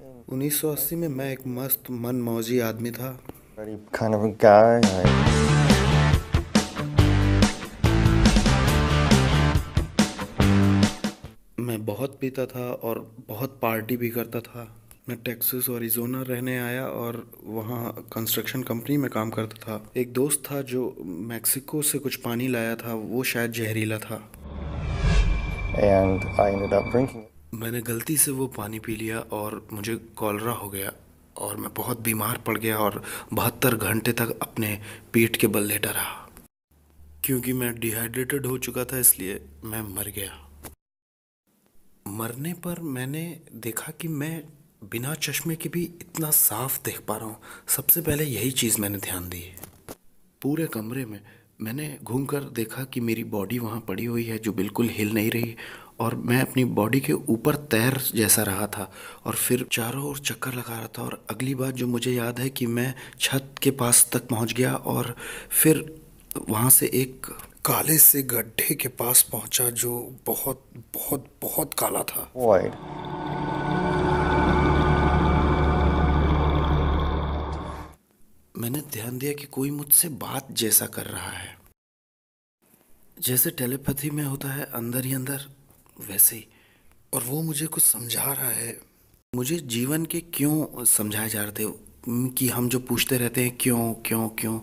1980 में मैं एक मस्त मनमौजी आदमी था। kind of a guy. मैं बहुत पीता था और बहुत पार्टी भी करता था। मैं टेक्सास और एरिज़ोना रहने आया और वहाँ कंस्ट्रक्शन कंपनी में काम करता था। एक दोस्त था जो मैक्सिको से कुछ पानी लाया था, वो शायद जहरीला था। And I ended up drinking it. मैंने गलती से वो पानी पी लिया और मुझे कॉलरा हो गया और मैं बहुत बीमार पड़ गया और 72 घंटे तक अपने पेट के बल लेटा रहा। क्योंकि मैं डिहाइड्रेटेड हो चुका था, इसलिए मैं मर गया। मरने पर मैंने देखा कि मैं बिना चश्मे के भी इतना साफ देख पा रहा हूँ। सबसे पहले यही चीज़ मैंने ध्यान दी। पूरे कमरे में मैंने घूमकर देखा कि मेरी बॉडी वहाँ पड़ी हुई है जो बिल्कुल हिल नहीं रही, और मैं अपनी बॉडी के ऊपर तैर जैसा रहा था और फिर चारों ओर चक्कर लगा रहा था। और अगली बात जो मुझे याद है कि मैं छत के पास तक पहुँच गया और फिर वहाँ से एक काले से गड्ढे के पास पहुँचा जो बहुत बहुत बहुत काला था। Void. मैंने ध्यान दिया कि कोई मुझसे बात जैसा कर रहा है, जैसे टेलीपैथी में होता है अंदर ही अंदर, वैसे ही। और वो मुझे कुछ समझा रहा है। मुझे जीवन के क्यों समझाए जा रहे थे कि हम जो पूछते रहते हैं क्यों क्यों क्यों,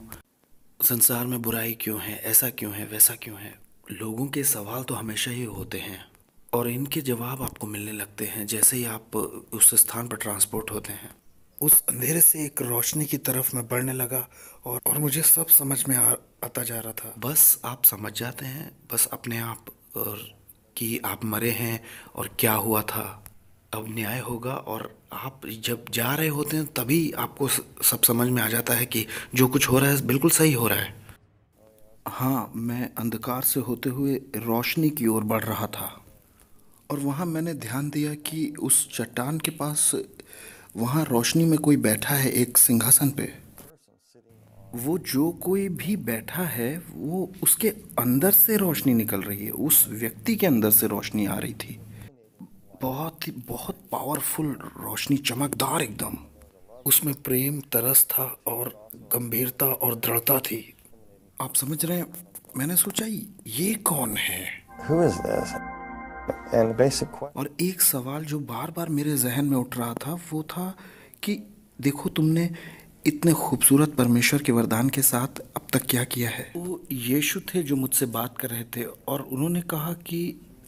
संसार में बुराई क्यों है, ऐसा क्यों है, वैसा क्यों है। लोगों के सवाल तो हमेशा ही होते हैं और इनके जवाब आपको मिलने लगते हैं जैसे ही आप उस स्थान पर ट्रांसपोर्ट होते हैं। उस अंधेरे से एक रोशनी की तरफ मैं बढ़ने लगा और मुझे सब समझ में आता जा रहा था। बस आप समझ जाते हैं, बस अपने आप, और कि आप मरे हैं और क्या हुआ था। अब न्याय होगा और आप जब जा रहे होते हैं तभी आपको सब समझ में आ जाता है कि जो कुछ हो रहा है बिल्कुल सही हो रहा है। हाँ, मैं अंधकार से होते हुए रोशनी की ओर बढ़ रहा था और वहाँ मैंने ध्यान दिया कि उस चट्टान के पास वहाँ रोशनी में कोई बैठा है एक सिंहासन पे। वो जो कोई भी बैठा है वो उसके अंदर से रोशनी निकल रही है, उस व्यक्ति के अंदर से रोशनी आ रही थी। बहुत ही बहुत पावरफुल रोशनी, चमकदार एकदम। उसमें प्रेम, तरस था और गंभीरता और दृढ़ता थी। आप समझ रहे हैं? मैंने सोचा ये कौन है। Who is this? And the basic question. और एक सवाल जो बार बार मेरे जहन में उठ रहा था वो था कि देखो, तुमने इतने खूबसूरत परमेश्वर के वरदान के साथ अब तक क्या किया है। वो यीशु थे जो मुझसे बात कर रहे थे और उन्होंने कहा कि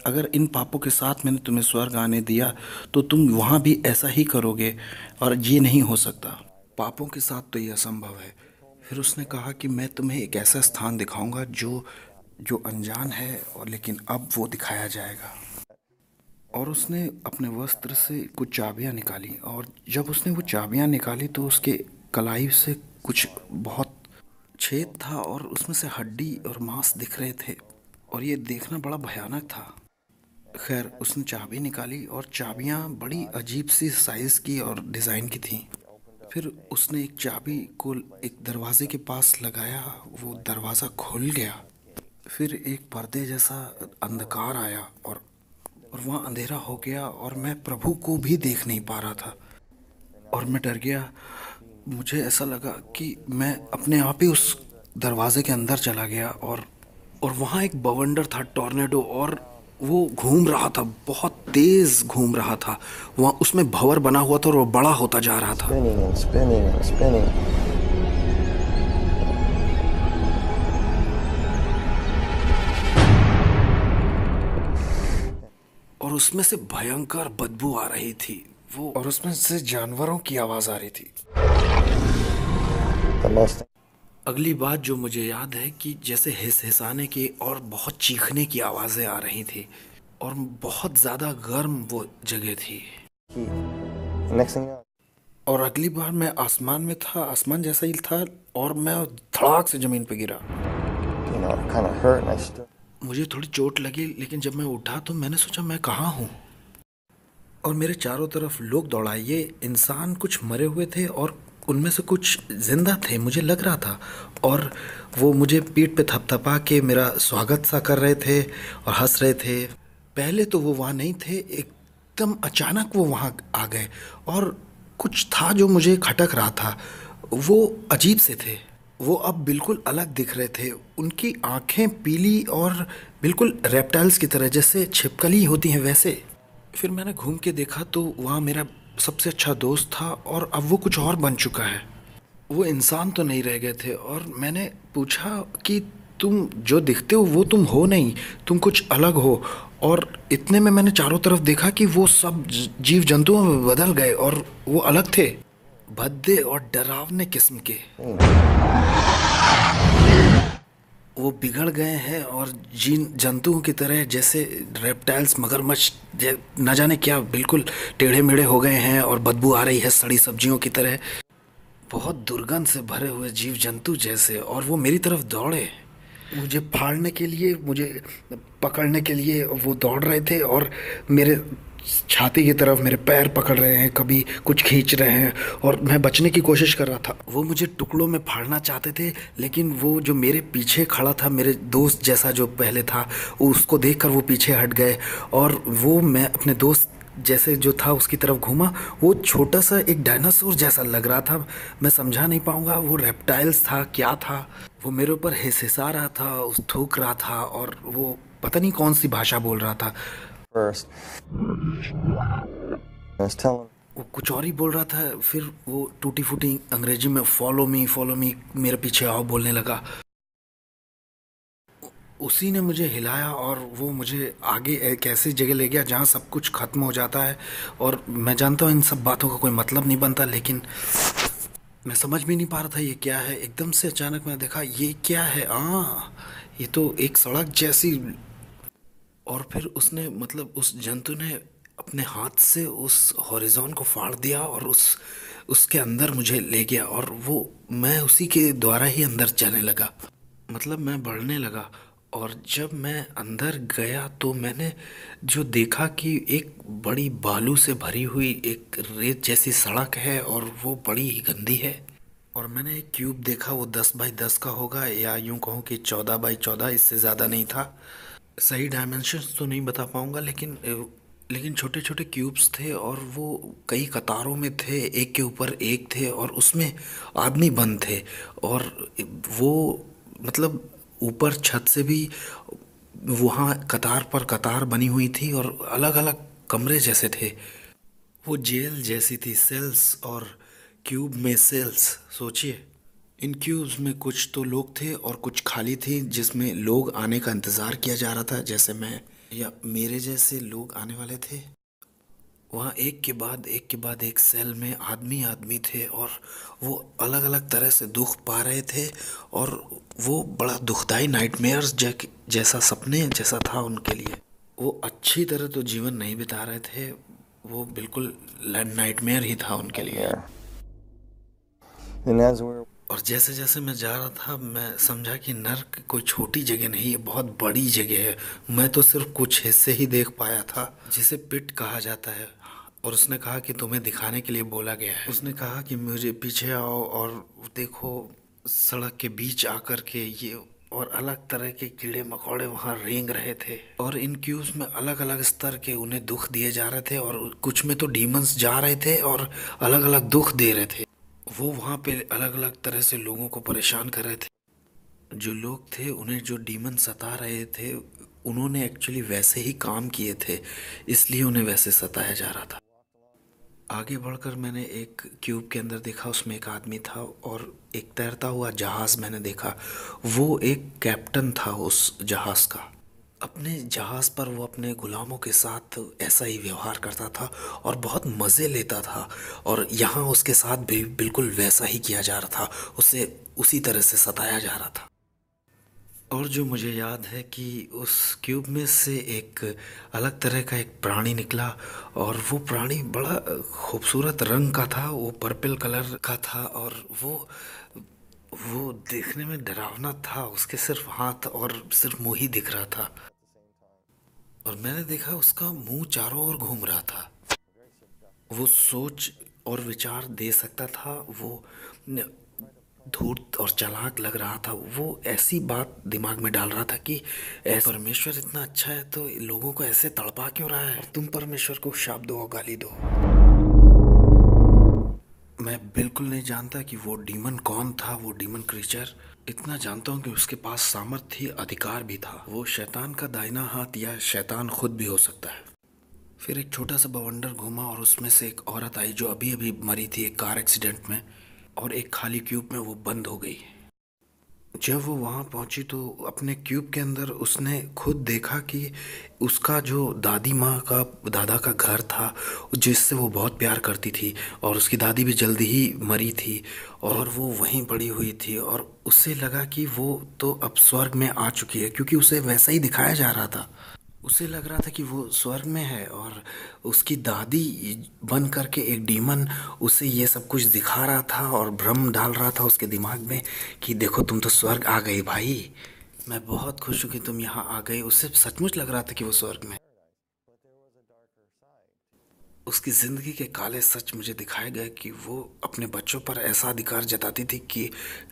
अगर इन पापों के साथ मैंने तुम्हें स्वर्ग आने दिया तो तुम वहाँ भी ऐसा ही करोगे, और ये नहीं हो सकता। पापों के साथ तो ये असंभव है। फिर उसने कहा कि मैं तुम्हें एक ऐसा स्थान दिखाऊंगा जो जो अनजान है, और लेकिन अब वो दिखाया जाएगा। और उसने अपने वस्त्र से कुछ चाबियां निकाली, और जब उसने वो चाबियां निकाली तो उसके कलाई से कुछ बहुत छेद था और उसमें से हड्डी और मांस दिख रहे थे और ये देखना बड़ा भयानक था। खैर, उसने चाबी निकाली और चाबियां बड़ी अजीब सी साइज की और डिज़ाइन की थीं। फिर उसने एक चाबी को एक दरवाजे के पास लगाया, वो दरवाज़ा खुल गया। फिर एक पर्दे जैसा अंधकार आया और वहाँ अंधेरा हो गया और मैं प्रभु को भी देख नहीं पा रहा था और मैं डर गया। मुझे ऐसा लगा कि मैं अपने आप ही उस दरवाजे के अंदर चला गया और वहाँ एक बवंडर था, टॉर्नेडो, और वो घूम रहा था, बहुत तेज घूम रहा था। वहाँ उसमें भंवर बना हुआ था और वो बड़ा होता जा रहा था। Spinning and spinning and spinning. और उसमें से भयंकर बदबू आ रही थी वो, और उसमें से जानवरों की आवाज आ रही थी। The most. अगली बात जो मुझे याद है कि जैसे हिसहिसाने की और बहुत चीखने की आवाजें आ रही थी और बहुत ज्यादा गर्म वो जगह थी। Next thing you know, और अगली बार मैं आसमान में था, आसमान जैसा ही था, और मैं धड़ाक से जमीन पे गिरा। it kind of hurt, and I stood. मुझे थोड़ी चोट लगी, लेकिन जब मैं उठा तो मैंने सोचा मैं कहाँ हूँ, और मेरे चारों तरफ लोग दौड़ाए। ये इंसान कुछ मरे हुए थे और उनमें से कुछ जिंदा थे, मुझे लग रहा था, और वो मुझे पीठ पे थपथपा के मेरा स्वागत सा कर रहे थे और हंस रहे थे। पहले तो वो वहाँ नहीं थे, एक एकदम अचानक वो वहाँ आ गए और कुछ था जो मुझे खटक रहा था। वो अजीब से थे। वो अब बिल्कुल अलग दिख रहे थे। उनकी आंखें पीली और बिल्कुल रेप्टाइल्स की तरह, जैसे छिपकली होती हैं वैसे। फिर मैंने घूम के देखा तो वहाँ मेरा सबसे अच्छा दोस्त था और अब वो कुछ और बन चुका है। वो इंसान तो नहीं रह गए थे और मैंने पूछा कि तुम जो दिखते हो वो तुम हो नहीं, तुम कुछ अलग हो। और इतने में मैंने चारों तरफ देखा कि वो सब जीव जंतुओं में बदल गए और वो अलग थे, भद्दे और डरावने किस्म के। वो बिगड़ गए हैं और जीन जंतुओं की तरह, जैसे रेप्टाइल्स, मगरमच्छ, न जाने क्या, बिल्कुल टेढ़े मेढ़े हो गए हैं और बदबू आ रही है सड़ी सब्जियों की तरह। बहुत दुर्गंध से भरे हुए जीव जंतु जैसे। और वो मेरी तरफ दौड़े, मुझे फाड़ने के लिए, मुझे पकड़ने के लिए वो दौड़ रहे थे। और मेरे छाती की तरफ मेरे पैर पकड़ रहे हैं, कभी कुछ खींच रहे हैं और मैं बचने की कोशिश कर रहा था। वो मुझे टुकड़ों में फाड़ना चाहते थे, लेकिन वो जो मेरे पीछे खड़ा था, मेरे दोस्त जैसा जो पहले था, उसको देखकर वो पीछे हट गए। और वो, मैं अपने दोस्त जैसे जो था उसकी तरफ घूमा। वो छोटा सा एक डायनासोर जैसा लग रहा था। मैं समझा नहीं पाऊंगा वो रेप्टाइल्स था क्या था। वो मेरे ऊपर हिसहिसा रहा था, उस थूक रहा था और वो पता नहीं कौन सी भाषा बोल रहा था। first. I was telling वो कुछ और ही बोल रहा था। फिर वो टूटी फूटी अंग्रेजी में फॉलो मी, मेरे पीछे आओ बोलने लगा। उसी ने मुझे हिलाया और वो मुझे आगे एक ऐसी जगह ले गया जहाँ सब कुछ खत्म हो जाता है। और मैं जानता हूँ इन सब बातों का कोई मतलब नहीं बनता, लेकिन मैं समझ भी नहीं पा रहा था ये क्या है। एकदम से अचानक मैंने देखा ये क्या है। ये तो एक सड़क जैसी। और फिर उसने, मतलब उस जंतु ने अपने हाथ से उस हॉरिजॉन को फाड़ दिया और उसके अंदर मुझे ले गया। और वो, मैं उसी के द्वारा ही अंदर जाने लगा, मतलब मैं बढ़ने लगा। और जब मैं अंदर गया तो मैंने जो देखा कि एक बड़ी बालू से भरी हुई एक रेत जैसी सड़क है और वो बड़ी ही गंदी है। और मैंने एक क्यूब देखा, वो 10 बाई 10 का होगा, या यूं कहूँ कि 14 बाई 14, इससे ज़्यादा नहीं था। सही डायमेंशंस तो नहीं बता पाऊंगा, लेकिन छोटे छोटे क्यूब्स थे और वो कई कतारों में थे, एक के ऊपर एक थे और उसमें आदमी बंद थे। और वो, मतलब ऊपर छत से भी वहाँ कतार पर कतार बनी हुई थी और अलग अलग कमरे जैसे थे। वो जेल जैसी थी, सेल्स और क्यूब में सेल्स। सोचिए, इन क्यूब्स में कुछ तो लोग थे और कुछ खाली थी, जिसमें लोग आने का इंतज़ार किया जा रहा था, जैसे मैं या मेरे जैसे लोग आने वाले थे। वहाँ एक के बाद एक सेल में आदमी आदमी थे और वो अलग अलग तरह से दुख पा रहे थे। और वो बड़ा दुखदाई नाइटमेयर्स जैसा, सपने जैसा था उनके लिए। वो अच्छी तरह तो जीवन नहीं बिता रहे थे, वो बिल्कुल नाइटमेयर ही था उनके लिए। there. And as we were और जैसे जैसे मैं जा रहा था मैं समझा कि नर्क कोई छोटी जगह नहीं है, बहुत बड़ी जगह है। मैं तो सिर्फ कुछ हिस्से ही देख पाया था, जिसे पिट कहा जाता है। और उसने कहा कि तुम्हें दिखाने के लिए बोला गया है। उसने कहा कि मुझे पीछे आओ और देखो, सड़क के बीच आकर के ये और अलग तरह के कीड़े मकोड़े वहाँ रेंग रहे थे। और इन क्यूब्स में अलग अलग स्तर के उन्हें दुख दिए जा रहे थे और कुछ में तो डीमंस जा रहे थे और अलग अलग दुख दे रहे थे। वो वहाँ पे अलग अलग तरह से लोगों को परेशान कर रहे थे। जो लोग थे उन्हें जो डीमन सता रहे थे, उन्होंने एक्चुअली वैसे ही काम किए थे, इसलिए उन्हें वैसे सताया जा रहा था। आगे बढ़कर मैंने एक क्यूब के अंदर देखा, उसमें एक आदमी था और एक तैरता हुआ जहाज मैंने देखा। वो एक कैप्टन था उस जहाज का। अपने जहाज पर वो अपने गुलामों के साथ ऐसा ही व्यवहार करता था और बहुत मज़े लेता था। और यहाँ उसके साथ भी बिल्कुल वैसा ही किया जा रहा था, उसे उसी तरह से सताया जा रहा था। और जो मुझे याद है कि उस क्यूब में से एक अलग तरह का एक प्राणी निकला। और वो प्राणी बड़ा खूबसूरत रंग का था, वो पर्पल कलर का था और वो देखने में डरावना था। उसके सिर्फ हाथ और सिर्फ मुंह ही दिख रहा था। और मैंने देखा उसका मुंह चारों ओर घूम रहा था। वो सोच और विचार दे सकता था। वो धूर्त और चालाक लग रहा था। वो ऐसी बात दिमाग में डाल रहा था कि ऐसा परमेश्वर इतना अच्छा है तो लोगों को ऐसे तड़पा क्यों रहा है, और तुम परमेश्वर को शाप दो और गाली दो। मैं बिल्कुल नहीं जानता कि वो डीमन कौन था, वो डीमन क्रीचर। इतना जानता हूँ कि उसके पास सामर्थ्य, अधिकार भी था। वो शैतान का दाहिना हाथ या शैतान खुद भी हो सकता है। फिर एक छोटा सा बवंडर घूमा और उसमें से एक औरत आई जो अभी अभी मरी थी एक कार एक्सीडेंट में, और एक खाली क्यूब में वो बंद हो गई। जब वो वहाँ पहुंची तो अपने क्यूब के अंदर उसने खुद देखा कि उसका जो दादी माँ का, दादा का घर था, जिससे वो बहुत प्यार करती थी, और उसकी दादी भी जल्दी ही मरी थी और वो वहीं पड़ी हुई थी। और उससे लगा कि वो तो अब स्वर्ग में आ चुकी है, क्योंकि उसे वैसा ही दिखाया जा रहा था। उसे लग रहा था कि वो स्वर्ग में है, और उसकी दादी बन करके एक डीमन उसे ये सब कुछ दिखा रहा था और भ्रम डाल रहा था उसके दिमाग में कि देखो तुम तो स्वर्ग आ गई भाई, मैं बहुत खुश हूँ कि तुम यहाँ आ गई। उसे सचमुच लग रहा था कि वो स्वर्ग में है। उसकी जिंदगी के काले सच मुझे दिखाए गए कि वो अपने बच्चों पर ऐसा अधिकार जताती थी कि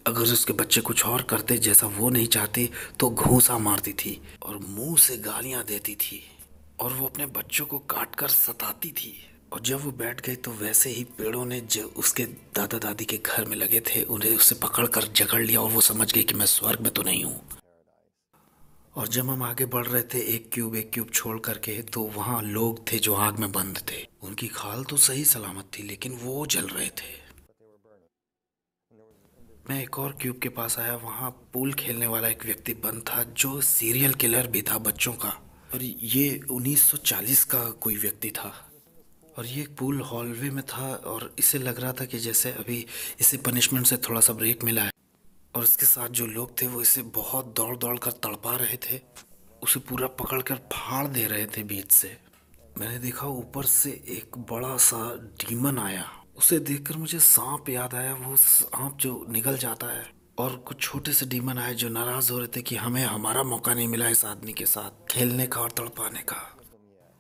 अगर उसके बच्चे कुछ और करते जैसा वो नहीं चाहती तो घूंसा मारती थी और मुंह से गालियां देती थी, और वो अपने बच्चों को काट कर सताती थी। और जब वो बैठ गई तो वैसे ही पेड़ों ने जो उसके दादा दादी के घर में लगे थे उन्हें उससे पकड़ कर जकड़ लिया, और वो समझ गई कि मैं स्वर्ग में तो नहीं हूँ। और जब हम आगे बढ़ रहे थे एक क्यूब छोड़ करके, तो वहाँ लोग थे जो आग में बंद थे। उनकी खाल तो सही सलामत थी लेकिन वो जल रहे थे। मैं एक और क्यूब के पास आया, वहाँ पूल खेलने वाला एक व्यक्ति बंद था जो सीरियल किलर भी था बच्चों का, और ये 1940 का कोई व्यक्ति था। और ये पूल हॉलवे में था और इसे लग रहा था कि जैसे अभी इसे पनिशमेंट से थोड़ा सा ब्रेक मिला है। और इसके साथ जो लोग थे वो इसे बहुत दौड़ दौड़ कर तड़पा रहे थे, उसे पूरा पकड़ कर फाड़ दे रहे थे बीच से। मैंने देखा ऊपर से एक बड़ा सा डीमन आया। उसे देखकर मुझे सांप याद आया, वो सांप जो निगल जाता है। और कुछ छोटे से डीमन आए जो नाराज हो रहे थे कि हमें हमारा मौका नहीं मिला इस आदमी के साथ खेलने का और तड़पाने का।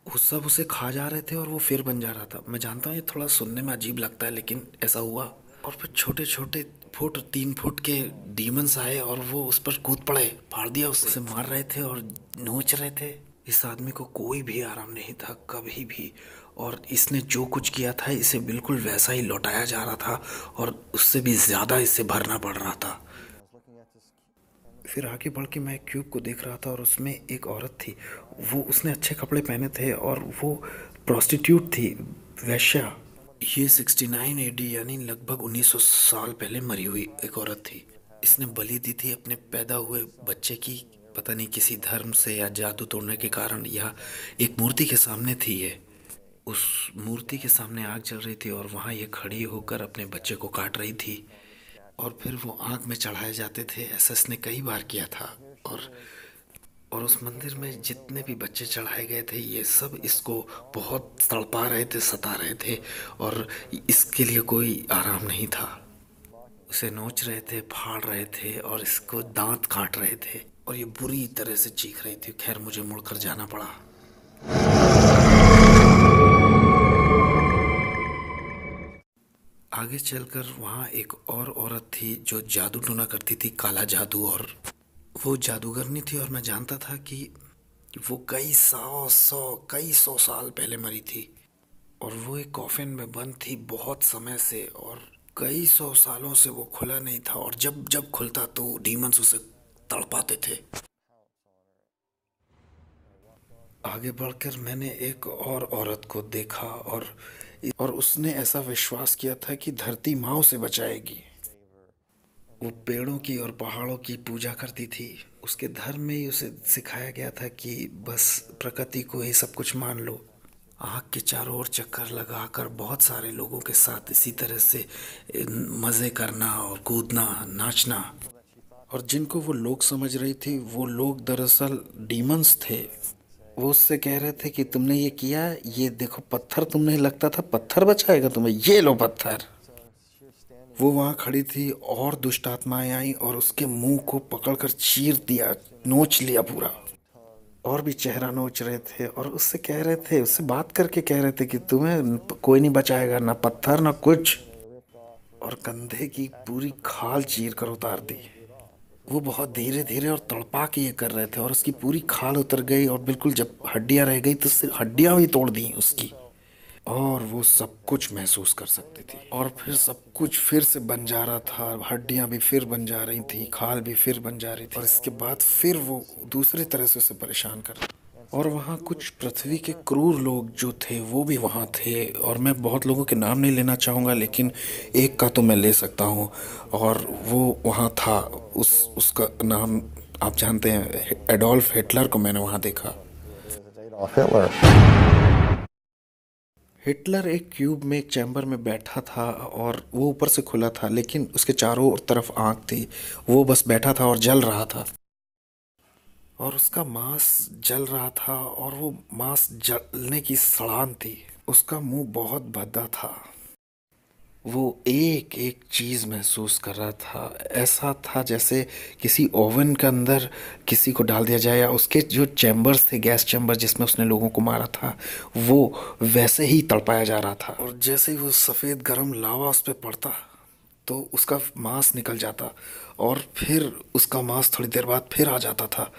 वो सब उसे खा जा रहे थे और वो फिर बन जा रहा था। मैं जानता हूँ ये थोड़ा सुनने में अजीब लगता है लेकिन ऐसा हुआ। और फिर छोटे छोटे फुट 3 फुट के डीमंस आए और वो उस पर कूद पड़े, फाड़ दिया, उसे मार रहे थे और नोच रहे थे। इस आदमी को कोई भी आराम नहीं था कभी भी, और इसने जो कुछ किया था इसे बिल्कुल वैसा ही लौटाया जा रहा था, और उससे भी ज़्यादा इसे भरना पड़ रहा था। फिर आगे बढ़ के मैं क्यूब को देख रहा था और उसमें एक औरत थी। वो उसने अच्छे कपड़े पहने थे और वो प्रोस्टिट्यूट थी, वेश्या। ये 69 एडी यानी लगभग 1900 साल पहले मरी हुई एक औरत थी। इसने बलि दी थी अपने पैदा हुए बच्चे की, पता नहीं किसी धर्म से या जादू तोड़ने के कारण, या एक मूर्ति के सामने थी ये। उस मूर्ति के सामने आग जल रही थी और वहाँ ये खड़ी होकर अपने बच्चे को काट रही थी, और फिर वो आग में चढ़ाए जाते थे। ऐसा इसने कई बार किया था। और उस मंदिर में जितने भी बच्चे चढ़ाए गए थे ये सब इसको बहुत तड़पा रहे थे, सता रहे थे, और इसके लिए कोई आराम नहीं था। उसे नोच रहे थे, फाड़ रहे थे और इसको दांत काट रहे थे, और ये बुरी तरह से चीख रही थी। खैर मुझे मुड़कर जाना पड़ा। आगे चलकर वहाँ एक और औरत थी जो जादू टोना करती थी, काला जादू, और वो जादूगरनी थी। और मैं जानता था कि वो कई सौ साल पहले मरी थी, और वो एक कॉफिन में बंद थी बहुत समय से, और कई सौ सालों से वो खुला नहीं था, और जब जब खुलता तो डीमंस उसे तड़पाते थे। आगे बढ़कर मैंने एक और औरत को देखा, और उसने ऐसा विश्वास किया था कि धरती माँ उसे बचाएगी। वो पेड़ों की और पहाड़ों की पूजा करती थी। उसके धर्म में ही उसे सिखाया गया था कि बस प्रकृति को ही सब कुछ मान लो। आग के चारों ओर चक्कर लगाकर बहुत सारे लोगों के साथ इसी तरह से मज़े करना और कूदना, नाचना। और जिनको वो लोग समझ रही थी वो लोग दरअसल डीमंस थे। वो उससे कह रहे थे कि तुमने ये किया, ये देखो पत्थर, तुमने लगता था पत्थर बचाएगा तुम्हें, ये लो पत्थर। वो वहाँ खड़ी थी और दुष्ट आत्माएं आई और उसके मुंह को पकड़कर चीर दिया, नोच लिया पूरा। और भी चेहरा नोच रहे थे और उससे कह रहे थे, उससे बात करके कह रहे थे कि तुम्हें कोई नहीं बचाएगा, ना पत्थर ना कुछ। और कंधे की पूरी खाल चीर कर उतार दी। वो बहुत धीरे धीरे और तड़पा के ये कर रहे थे और उसकी पूरी खाल उतर गई और बिल्कुल जब हड्डियां रह गई तो सिर्फ हड्डियां भी तोड़ दी उसकी। और वो सब कुछ महसूस कर सकती थी और फिर सब कुछ फिर से बन जा रहा था, हड्डियां भी फिर बन जा रही थी, खाल भी फिर बन जा रही थी और इसके बाद फिर वो दूसरी तरह से उसे परेशान कर। और वहाँ कुछ पृथ्वी के क्रूर लोग जो थे वो भी वहाँ थे और मैं बहुत लोगों के नाम नहीं लेना चाहूँगा लेकिन एक का तो मैं ले सकता हूँ। और वो वहाँ था, उसका नाम आप जानते हैं, एडोल्फ हिटलर को मैंने वहाँ देखा। Adolf Hitler. हिटलर एक क्यूब में एक चैम्बर में बैठा था और वो ऊपर से खुला था लेकिन उसके चारों तरफ आँख थी। वो बस बैठा था और जल रहा था और उसका मांस जल रहा था और वो मांस जलने की सड़ान थी। उसका मुंह बहुत भद्दा था। वो एक एक चीज महसूस कर रहा था। ऐसा था जैसे किसी ओवन के अंदर किसी को डाल दिया जाए या उसके जो चैम्बर्स थे, गैस चैम्बर जिसमें उसने लोगों को मारा था, वो वैसे ही तड़पाया जा रहा था। और जैसे ही वो सफ़ेद गरम लावा उस पर पड़ता तो उसका मांस निकल जाता और फिर उसका मांस थोड़ी देर बाद फिर आ जाता था।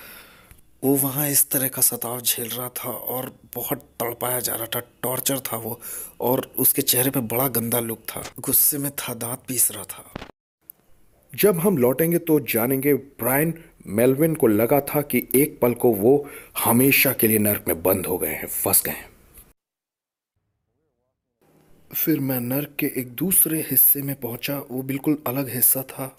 वो वहाँ इस तरह का सताव झेल रहा था और बहुत तड़पाया जा रहा था, टॉर्चर था वो। और उसके चेहरे पे बड़ा गंदा लुक था, गुस्से में था, दांत पीस रहा था। जब हम लौटेंगे तो जानेंगे ब्रायन मेलविन को लगा था कि एक पल को वो हमेशा के लिए नर्क में बंद हो गए हैं, फंस गए हैं। फिर मैं नर्क के एक दूसरे हिस्से में पहुंचा। वो बिल्कुल अलग हिस्सा था।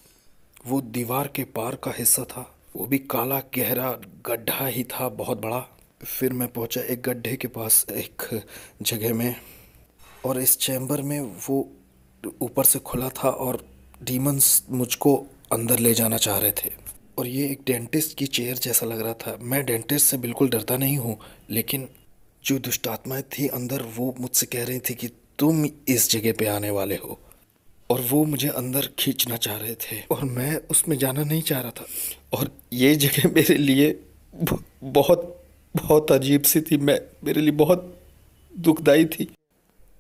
वो दीवार के पार का हिस्सा था। वो भी काला गहरा गड्ढा ही था, बहुत बड़ा। फिर मैं पहुंचा एक गड्ढे के पास एक जगह में और इस चैम्बर में वो ऊपर से खुला था और डीमंस मुझको अंदर ले जाना चाह रहे थे। और ये एक डेंटिस्ट की चेयर जैसा लग रहा था। मैं डेंटिस्ट से बिल्कुल डरता नहीं हूँ लेकिन जो दुष्ट आत्माएं थी अंदर वो मुझसे कह रही थी कि तुम इस जगह पे आने वाले हो और वो मुझे अंदर खींचना चाह रहे थे और मैं उसमें जाना नहीं चाह रहा था। और ये जगह मेरे लिए बहुत बहुत अजीब सी थी। मेरे लिए बहुत दुखदाई थी।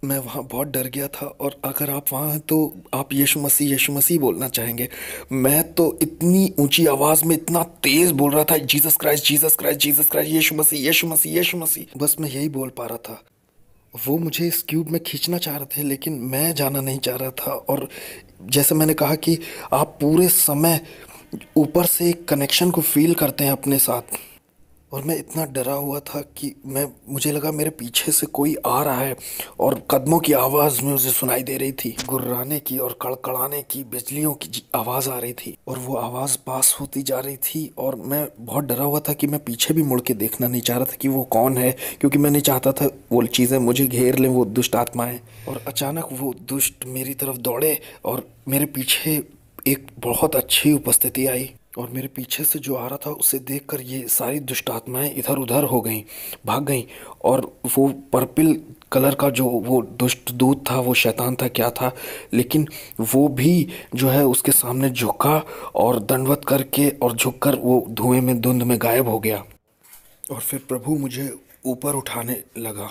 मैं वहाँ बहुत डर गया था और अगर आप वहाँ हैं तो आप यीशु मसीह बोलना चाहेंगे। मैं तो इतनी ऊंची आवाज़ में इतना तेज़ बोल रहा था, Jesus Christ Jesus Christ Jesus Christ, यीशु मसीह यीशु मसीह यीशु मसीह, बस मैं यही बोल पा रहा था। वो मुझे इस क्यूब में खींचना चाह रहे थे लेकिन मैं जाना नहीं चाह रहा था। और जैसे मैंने कहा कि आप पूरे समय ऊपर से एक कनेक्शन को फील करते हैं अपने साथ, और मैं इतना डरा हुआ था कि मुझे लगा मेरे पीछे से कोई आ रहा है और कदमों की आवाज़ मुझे सुनाई दे रही थी, गुर्राने की और कड़कड़ाने की, बिजलियों की आवाज़ आ रही थी और वो आवाज़ पास होती जा रही थी। और मैं बहुत डरा हुआ था कि मैं पीछे भी मुड़ के देखना नहीं चाह रहा था कि वो कौन है, क्योंकि मैं नहीं चाहता था वो चीज़ें मुझे घेर लें, वो दुष्ट आत्माएं। और अचानक वो दुष्ट मेरी तरफ दौड़े और मेरे पीछे एक बहुत अच्छी उपस्थिति आई और मेरे पीछे से जो आ रहा था उसे देखकर ये सारी दुष्ट आत्माएं इधर उधर हो गईं, भाग गईं। और वो पर्पल कलर का जो वो दुष्ट दूत था, वो शैतान था क्या था, लेकिन वो भी जो है उसके सामने झुका और दंडवत करके और झुककर वो धुएं में धुंध में गायब हो गया। और फिर प्रभु मुझे ऊपर उठाने लगा।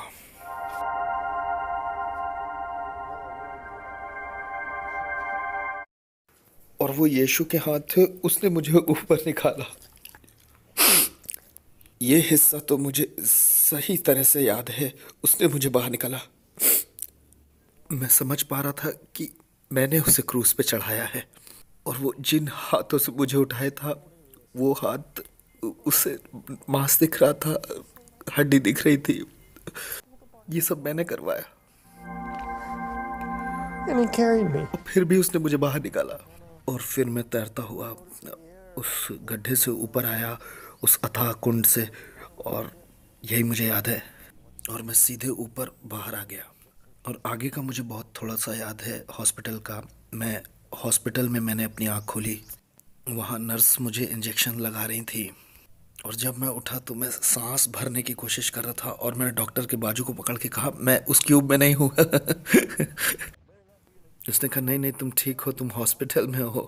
और वो यीशु के हाथ थे, उसने मुझे ऊपर निकाला। ये हिस्सा तो मुझे सही तरह से याद है। उसने मुझे बाहर निकाला। मैं समझ पा रहा था कि मैंने उसे क्रूस पे चढ़ाया है और वो जिन हाथों से मुझे उठाया था वो हाथ, उसे मांस दिख रहा था, हड्डी दिख रही थी। ये सब मैंने करवाया। And he carried me. और फिर भी उसने मुझे बाहर निकाला और फिर मैं तैरता हुआ उस गड्ढे से ऊपर आया, उस अथाह कुंड से। और यही मुझे याद है। और मैं सीधे ऊपर बाहर आ गया। और आगे का मुझे बहुत थोड़ा सा याद है हॉस्पिटल का। मैं हॉस्पिटल में मैंने अपनी आँख खोली। वहाँ नर्स मुझे इंजेक्शन लगा रही थी और जब मैं उठा तो मैं सांस भरने की कोशिश कर रहा था और मैंने डॉक्टर के बाजू को पकड़ के कहा, मैं उस क्यूब में नहीं हूँ। उसने कहा, नहीं नहीं तुम ठीक हो, तुम हॉस्पिटल में हो।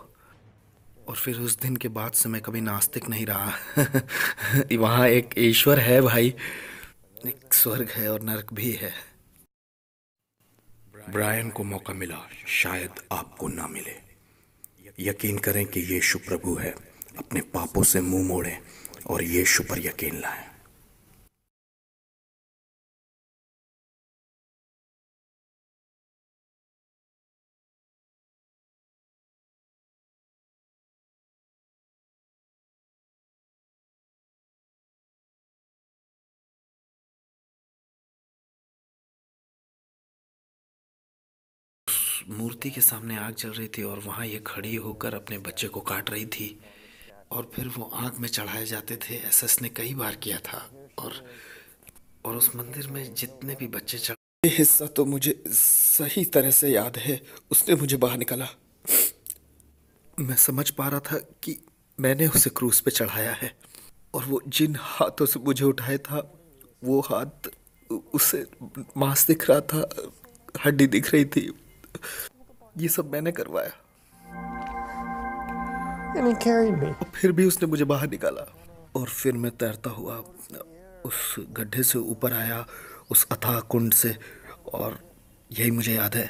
और फिर उस दिन के बाद से मैं कभी नास्तिक नहीं रहा। वहाँ एक ईश्वर है भाई, एक स्वर्ग है और नरक भी है। ब्रायन को मौका मिला, शायद आपको ना मिले। यकीन करें कि यीशु प्रभु है, अपने पापों से मुंह मोड़ें और यीशु पर यकीन लाएं। मूर्ति के सामने आग जल रही थी और वहाँ ये खड़ी होकर अपने बच्चे को काट रही थी और फिर वो आग में चढ़ाए जाते थे। ऐसा इसने कई बार किया था और उस मंदिर में जितने भी बच्चे चढ़ ये हिस्सा तो मुझे सही तरह से याद है। उसने मुझे बाहर निकाला। मैं समझ पा रहा था कि मैंने उसे क्रूस पे चढ़ाया है और वो जिन हाथों से मुझे उठाया था वो हाथ, उसे मांस दिख रहा था, हड्डी दिख रही थी। ये सब मैंने करवाया। And he carried me. और फिर भी उसने मुझे बाहर निकाला और फिर मैं तैरता हुआ उस गड्ढे से ऊपर आया, उस अथाह कुंड से, और यही मुझे याद है।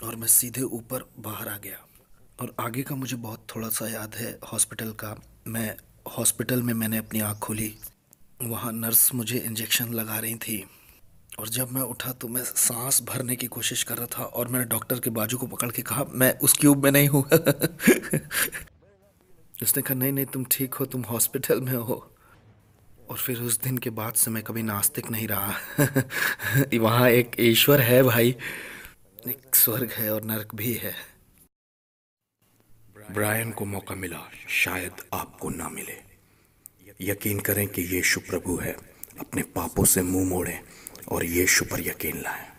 और मैं सीधे ऊपर बाहर आ गया और आगे का मुझे बहुत थोड़ा सा याद है हॉस्पिटल का। मैं हॉस्पिटल में मैंने अपनी आँख खोली। वहाँ नर्स मुझे इंजेक्शन लगा रही थी और जब मैं उठा तो मैं सांस भरने की कोशिश कर रहा था और मैंने डॉक्टर के बाजू को पकड़ के कहा, मैं उस क्यूब में नहीं हूँ। उसने कहा, नहीं नहीं, तुम ठीक हो, तुम हॉस्पिटल में हो। और फिर उस दिन के बाद से मैं कभी नास्तिक नहीं रहा। वहाँ एक ईश्वर है भाई, एक स्वर्ग है और नरक भी है। ब्रायन को मौका मिला, शायद आपको ना मिले। यकीन करें कि यीशु प्रभु है, अपने पापों से मुंह मोड़ें और यीशु पर यकीन लाएं।